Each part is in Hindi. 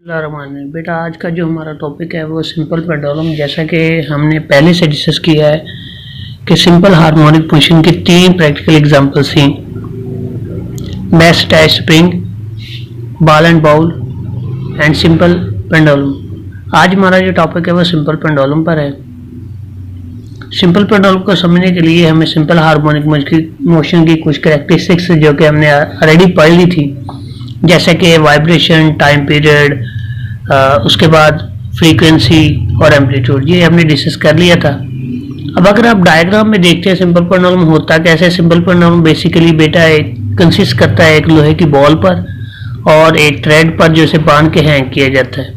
बिस्मिल्लाहिर्रहमानिर्रहीम। बेटा आज का जो हमारा टॉपिक है वो सिंपल पेंडुलम। जैसा कि हमने पहले से डिस्कस किया है कि सिंपल हार्मोनिक मोशन की तीन प्रैक्टिकल एग्जांपल्स थी, mass attached spring, ball and bowl and simple pendulum. आज हमारा जो टॉपिक है वो सिंपल पेंडुलम पर है। सिंपल पेंडुलम को समझने के लिए हमें सिंपल हार्मोनिक मोशन की कुछ कैरेक्टरिस्टिक्स जो कि हमने ऑलरेडी पढ़ ली थी, जैसे कि वाइब्रेशन, टाइम पीरियड, उसके बाद फ्रीक्वेंसी और एम्पलीट्यूड, ये हमने डिस्कस कर लिया था। अब अगर आप डायग्राम में देखते हैं सिंपल पेंडुलम होता कैसे। सिंपल पेंडुलम बेसिकली बेटा एक कंसिस्ट करता है एक लोहे की बॉल पर और एक थ्रेड पर जो इसे बांध के हैंग किया जाता है।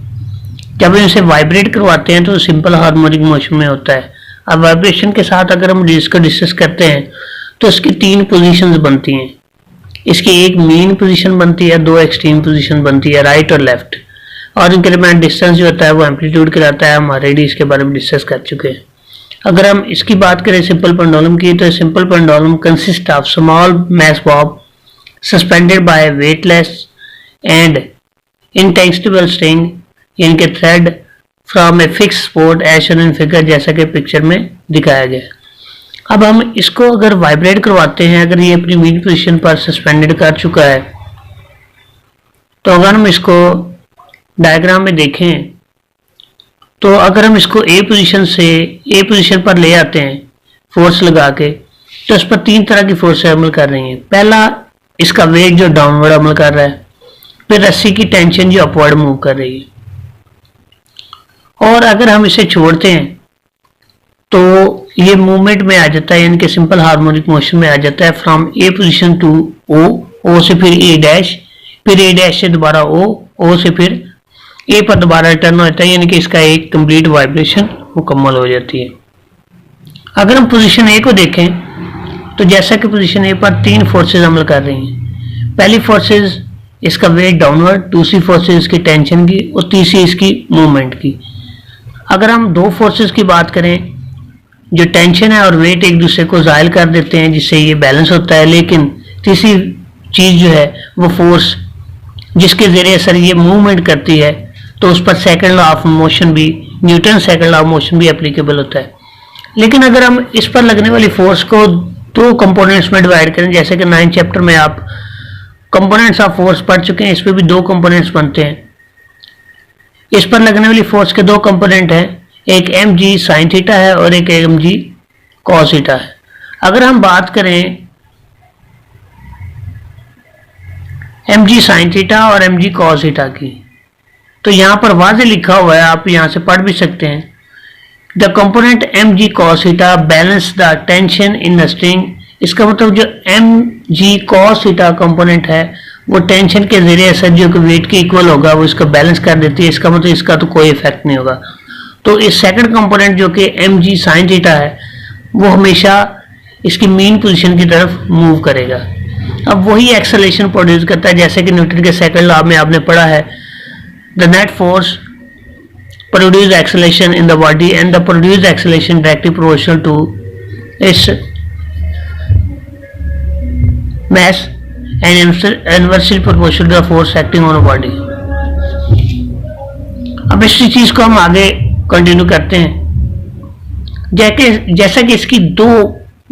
जब हम इसे वाइब्रेट करवाते हैं तो सिंपल हार्मोनिक मोशन में होता है। अब वाइब्रेशन के साथ अगर हम इसको डिस्कस करते हैं तो इसकी तीन पोजीशंस बनती हैं। इसकी एक मीन पोजीशन बनती है, दो एक्सट्रीम पोजीशन बनती है, राइट और लेफ्ट, और इनके दरमियान डिस्टेंस जो होता है वो एम्पलीट्यूड कहलाता है। हम ऑलरेडी इसके बारे में डिस्कस कर चुके हैं। अगर हम इसकी बात करें सिंपल पेंडुलम की, तो simple pendulum consist of small mass bob suspended by weightless and inextensible string इनके thread from a fixed spot as shown in figure, जैसा कि पिक्चर में दिखाया गया है। अब हम इसको अगर वाइब्रेट करवाते हैं, अगर ये अपनी मीन पोजीशन पर सस्पेंडेड कर चुका है, तो अगर हम इसको डायग्राम में देखें तो अगर हम इसको ए पोजीशन से ए पोजीशन पर ले आते हैं फोर्स लगा के, तो इस पर तीन तरह की फोर्स अमल कर रही हैं। पहला, इसका वेट जो डाउनवर्ड अमल कर रहा है, फिर रस्सी की टेंशन जो अपवर्ड मूव कर रही है, और अगर हम इसे छोड़ते हैं तो ये मूवमेंट में आ जाता है, यानी कि सिंपल हार्मोनिक मोशन में आ जाता है from A position to O, O से फिर ए डैश, फिर ए डैश से दोबारा ओ, ओ से फिर ए पर दोबारा रिटर्न हो जाता है, यानी कि इसका एक कंप्लीट वाइब्रेशन मुकम्मल हो जाती है। अगर हम पोजीशन ए को देखें तो जैसा कि पोजीशन ए पर तीन फोर्सेज अमल कर रही हैं। पहली फोर्सेज इसका वेट डाउनवर्ड, दूसरी फोर्सेज इसकी टेंशन की, और तीसरी इसकी मूवमेंट की। अगर हम दो फोर्सेज की बात करें, जो टेंशन है और वेट एक दूसरे को ज़ायल कर देते हैं, जिससे ये बैलेंस होता है। लेकिन तीसरी चीज़ जो है वो फोर्स जिसके ज़रिए असर ये मूवमेंट करती है, तो उस पर सेकंड लॉ ऑफ मोशन भी, Newton second law of motion भी एप्लीकेबल होता है। लेकिन अगर हम इस पर लगने वाली फोर्स को दो कंपोनेंट्स में डिवाइड करें, जैसे कि 9th चैप्टर में आप कंपोनेंट्स ऑफ फोर्स पढ़ चुके हैं, इस पर भी दो कंपोनेंट्स बनते हैं। इस पर लगने वाली फोर्स के दो कंपोनेंट हैं, एक mg sin थीटा है और एक mg cos थीटा है। अगर हम बात करें mg sin थीटा और mg cos थीटा की, तो यहां पर वाज़े लिखा हुआ है, आप यहां से पढ़ भी सकते हैं। The component mg cos theta balance the tension in the string. इसका मतलब जो mg cos थीटा कंपोनेंट है वो टेंशन के जरिए असर जो कि वेट के इक्वल होगा वो इसका बैलेंस कर देती है। इसका मतलब इसका तो कोई इफेक्ट नहीं होगा। तो इस सेकंड कंपोनेंट जो कि mg sin थीटा है वो हमेशा इसकी मीन पोजीशन की तरफ मूव करेगा। अब वही एक्सेलरेशन प्रोड्यूस करता है, जैसे कि न्यूटन के सेकंड लॉ में आपने पढ़ा है, the net force produce acceleration in the body and the produce acceleration directly proportional to its mass and inversely proportional to the force acting on a body। अब इसी चीज को हम आगे कंटिन्यू करते हैं। जैसा कि इसकी दो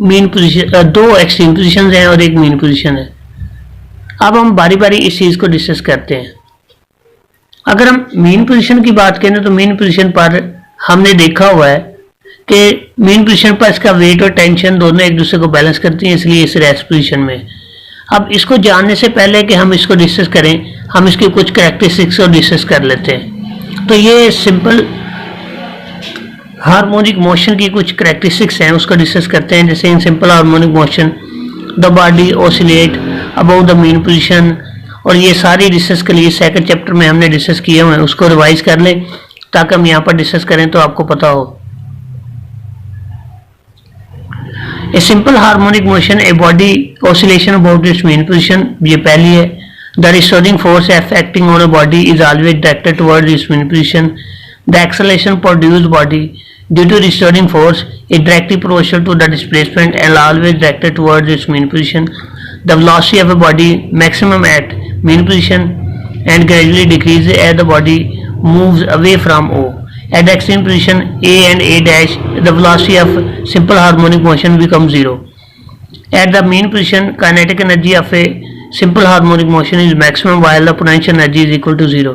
मीन पोजीशन, दो एक्सट्रीम पोजीशंस हैं और एक मीन पोजीशन है। अब हम बारी बारी इस चीज को डिस्कस करते हैं। अगर हम मीन पोजीशन की बात करें तो मीन पोजीशन पर हमने देखा हुआ है कि मीन पोजीशन पर इसका वेट और टेंशन दोनों एक दूसरे को बैलेंस करती हैं, इसलिए इस रेस्ट पोजीशन में। अब इसको जानने से पहले कि हम इसको डिस्कस करें, हम इसकी कुछ कैरेक्टरिस्टिक्स को डिस्कस कर लेते हैं। तो ये सिंपल हार्मोनिक मोशन की कुछ कैरेक्टरिस्टिक्स हैं, उसको डिस्कस करते हैं। जैसे in simple harmonic motion the body oscillate above the mean position, और ये सारी डिस्कस के लिए सेकंड चैप्टर में हमने डिस्कस किए हुए हैं, उसको रिवाइज कर लें ताकि हम यहाँ पर डिस्कस करें तो आपको पता हो। A simple harmonic motion, a body oscillation about its mean position, ये पहली है। The restoring force acting on a body is always directed towards its mean position. The acceleration produced body due to restoring force is directly proportional to the displacement and always directed towards its mean position. The velocity of a body maximum at mean position and gradually decreases as the body moves away from O. At the extreme position A and A dash, the velocity of simple harmonic motion becomes 0. At the mean position, kinetic energy of a simple harmonic motion is maximum while the potential energy is equal to 0.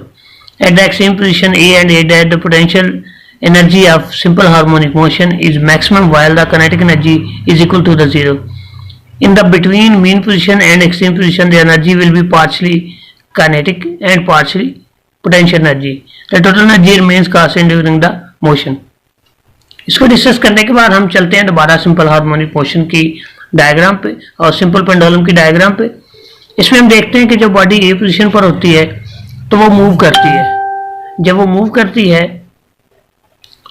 At the extreme position A and A dash, the potential energy of simple harmonic motion is maximum while the kinetic energy is equal to the 0. In the between mean position and extreme position, the energy will be partially kinetic and partially potential energy. The total energy remains constant during the motion. इसको डिस्कस करने के बाद हम चलते हैं दोबारा सिंपल हार्मोनिक मोशन की डायग्राम पे और सिंपल पेंडुलम की डायग्राम पे। इसमें हम देखते हैं कि जब बॉडी ए पोजीशन पर होती है तो वो मूव करती है। जब वो मूव करती है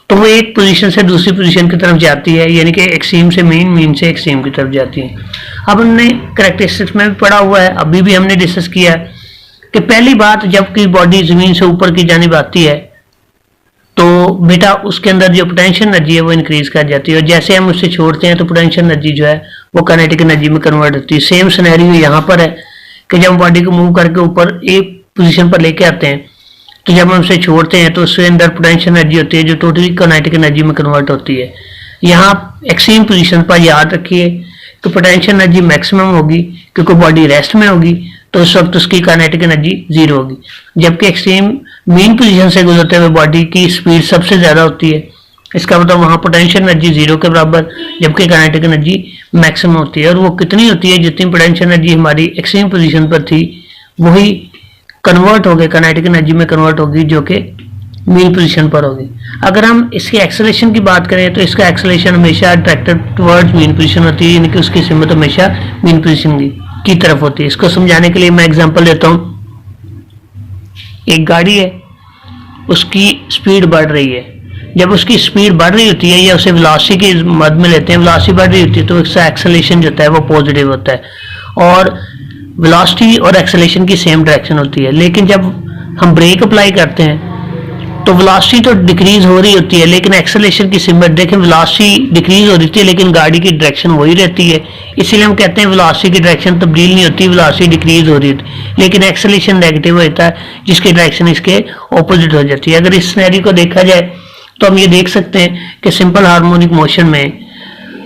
तो वो एक पोजीशन से दूसरी पोजीशन की तरफ जाती है, यानी कि एक्सट्रीम से मीन, मीन से एक्सट्रीम की तरफ जाती है। अब हमने कैरेक्टरिस्टिक्स में भी पढ़ा हुआ है, अभी भी हमने डिस्कस किया है कि पहली बात जबकि बॉडी जमीन से ऊपर की जानिब आती है तो बेटा उसके अंदर जो पोटेंशियल एनर्जी है वो इंक्रीज कर जाती है, और जैसे हम उससे छोड़ते हैं तो पोटेंशियल एनर्जी जो है वो काइनेटिक एनर्जी में कन्वर्ट होती है। सेम सिनेरियो यहाँ पर है कि जब बॉडी को मूव करके ऊपर एक पोजीशन पर लेके आते हैं तो जब हम उसे छोड़ते हैं तो उसके अंदर पोटेंशियल एनर्जी होती है जो टोटली काइनेटिक एनर्जी में कन्वर्ट होती है। यहाँ एक्सट्रीम पोजीशन पर याद रखिए कि पोटेंशियल एनर्जी मैक्सिमम होगी क्योंकि बॉडी रेस्ट में होगी, तो उस वक्त उसकी काइनेटिक एनर्जी 0 होगी। जबकि एक्सट्रीम मीन पोजीशन से गुजरते हुए बॉडी की स्पीड सबसे ज्यादा होती है, इसका मतलब वहां पोटेंशियल एनर्जी 0 के बराबर, जबकि काइनेटिक एनर्जी मैक्सिमम होती है। और वो कितनी होती है? जितनी पोटेंशियल एनर्जी हमारी एक्सट्रीम पोजीशन पर थी वही कन्वर्ट होगी काइनेटिक एनर्जी में कन्वर्ट होगी जो कि मीन पोजीशन पर होगी। अगर हम इसके एक्सेलरेशन की बात करें तो इसका एक्सेलरेशन हमेशा डायरेक्टेड टुवर्ड्स मीन पोजीशन होती है, यानी कि उसकी सिमत हमेशा मीन पोजीशन की तरफ होती है। इसको समझाने के लिए मैं एग्जांपल देता हूं। एक गाड़ी है, उसकी स्पीड बढ़ रही है। जब उसकी स्पीड बढ़ रही होती है या उसे वेलोसिटी की मद में लेते हैं, वेलोसिटी बढ़ रही होती है तो इसका एक्सेलरेशन जो होता है वो पॉजिटिव होता है और वेलोसिटी और एक्सेलरेशन की सेम डायरेक्शन होती है। लेकिन जब हम ब्रेक अप्लाई करते हैं तो वेलोसिटी तो डिक्रीज हो रही होती है लेकिन एक्सेलरेशन की सिमत देखें, वेलोसिटी डिक्रीज हो रही है लेकिन गाड़ी की डायरेक्शन वही रहती है। इसीलिए हम कहते हैं वेलोसिटी की डायरेक्शन तब्दील नहीं होती, वेलोसिटी डिक्रीज हो रही है लेकिन एक्सेलरेशन नेगेटिव होता है जिसकी डायरेक्शन इसके ऑपोजिट हो जाती है। अगर इस सिनेरियो को देखा जाए तो हम ये देख सकते हैं कि सिंपल हार्मोनिक मोशन में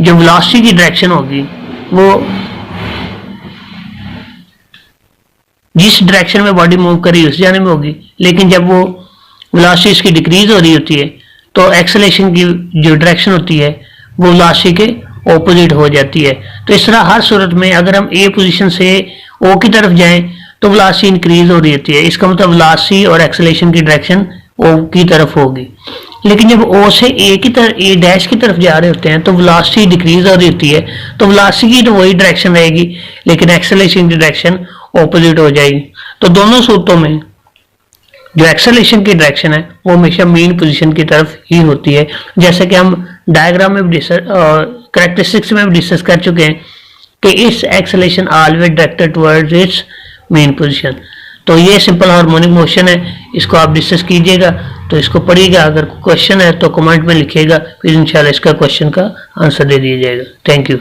जो वेलोसिटी की डायरेक्शन होगी वो जिस डायरेक्शन में बॉडी मूव कर रही है उस जाने में होगी, लेकिन जब वो वेलोसिटी इसकी डिक्रीज हो रही होती है तो एक्सेलरेशन की जो डायरेक्शन होती है वो वेलोसिटी के ऑपोजिट हो जाती है। तो इस तरह हर सूरत में अगर हम ए पोजीशन से ओ की तरफ जाएं तो वेलोसिटी इंक्रीज हो रही होती है, इसका मतलब वेलोसिटी और एक्सेलरेशन की डायरेक्शन ओ की तरफ होगी। लेकिन जब ओ से ए की तरफ, ए डैश की तरफ जा रहे होते हैं तो वेलोसिटी डिक्रीज हो रही होती है, तो वेलोसिटी की तो वही डायरेक्शन रहेगी लेकिन एक्सेलरेशन की डायरेक्शन ऑपोजिट हो जाएगी। तो दोनों सूरतों में जो एक्सेलरेशन की डायरेक्शन है वो हमेशा मीन पोजीशन की तरफ ही होती है, जैसे कि हम डायग्राम में भी कैरेक्टरिस्टिक्स में भी डिस्कस कर चुके हैं कि इस acceleration always directed towards it's main position. तो ये सिंपल हार्मोनिक मोशन है, इसको आप डिस्कस कीजिएगा, तो इसको पढ़िएगा। अगर क्वेश्चन है तो कमेंट में लिखिएगा, फिर इंशाल्लाह इसका क्वेश्चन का आंसर दे दिया जाएगा। Thank you.